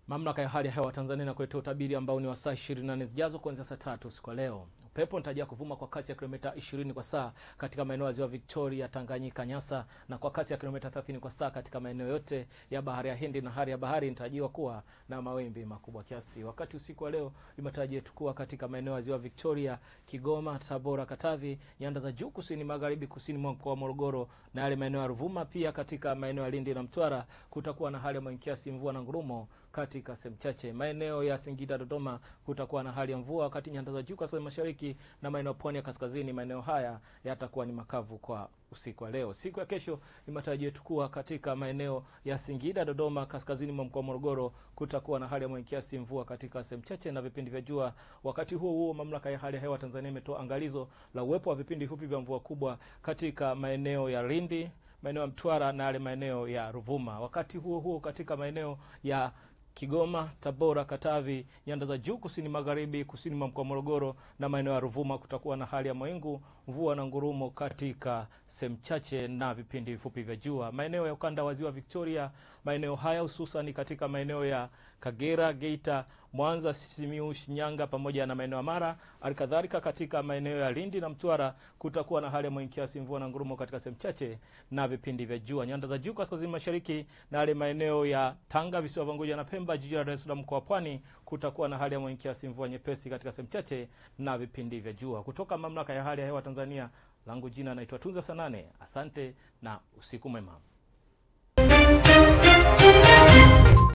Mamlaka ya hali ya hewa Tanzania na kuletea utabiri ambao ni wa saa 24 zijazo kuanzia saa 3 usiku leo. Upepo unatarajia kuvuma kwa kasi ya kilomita 20 kwa saa katika maeneo ya Ziwa Victoria, Tanganyika, Nyasa na kwa kasi ya kilomita 30 kwa saa katika maeneo yote ya Bahari ya Hindi, na hali ya bahari inatarajiwa kuwa na mawimbi makubwa kiasi. Wakati usiku wa leo imetarajiwa kuwa katika maeneo ya Ziwa Victoria, Kigoma, Tabora, Katavi, nyanda za juu kusini magharibi, kusini mwa mkoa wa Morogoro na yale maeneo ya Ruvuma. Pia katika maeneo ya Lindi na Mtwara kutakuwa na hali ya mawingu kiasi, mvua na ngurumo katika sehemu chache. Maeneo ya Singida, Dodoma kutakuwa na hali ya mvua, wakati nyanda za juu kaskazini mashariki na maeneo pwani ya kaskazini, maeneo haya yatakuwa ni makavu kwa usiku wa leo. Siku ya kesho ni matarajio kuwa katika maeneo ya Singida, Dodoma, kaskazini mwa mkoa wa Morogoro kutakuwa na hali ya mawingu kiasi, mvua katika sehemu chache na vipindi vya jua. Wakati huo huo, mamlaka ya hali ya hewa Tanzania imetoa angalizo la uwepo wa vipindi fupi vya mvua kubwa katika maeneo ya Lindi, maeneo ya Mtwara na yale maeneo ya Ruvuma. Wakati huo huo, katika maeneo ya Kigoma, Tabora, Katavi, nyanda za juu kusini magharibi, kusini mwa mkoa wa Morogoro na maeneo ya Ruvuma kutakuwa na hali ya mawingu, mvua na ngurumo katika sehemu chache na vipindi vifupi vya jua. Maeneo ya ukanda wa Ziwa Victoria, maeneo haya hususan katika maeneo ya Kagera, Geita, Mwanza, Simiyu, Shinyanga pamoja na maeneo ya Mara. Alikadhalika katika maeneo ya Lindi na Mtwara kutakuwa na hali ya mawingu kiasi, mvua na ngurumo katika sehemu chache na vipindi vya jua. Nyanda za juu kaskazini mashariki na yale maeneo ya Tanga, visiwa vya Unguja na Pemba, jiji la Dar es Salaam, mkoa wa Pwani kutakuwa na hali ya mawingu kiasi, mvua nyepesi katika sehemu chache na vipindi vya jua. Kutoka mamlaka ya hali ya hewa Tanzania, langu jina naitwa Tunza Sanane. Asante na usiku mwema.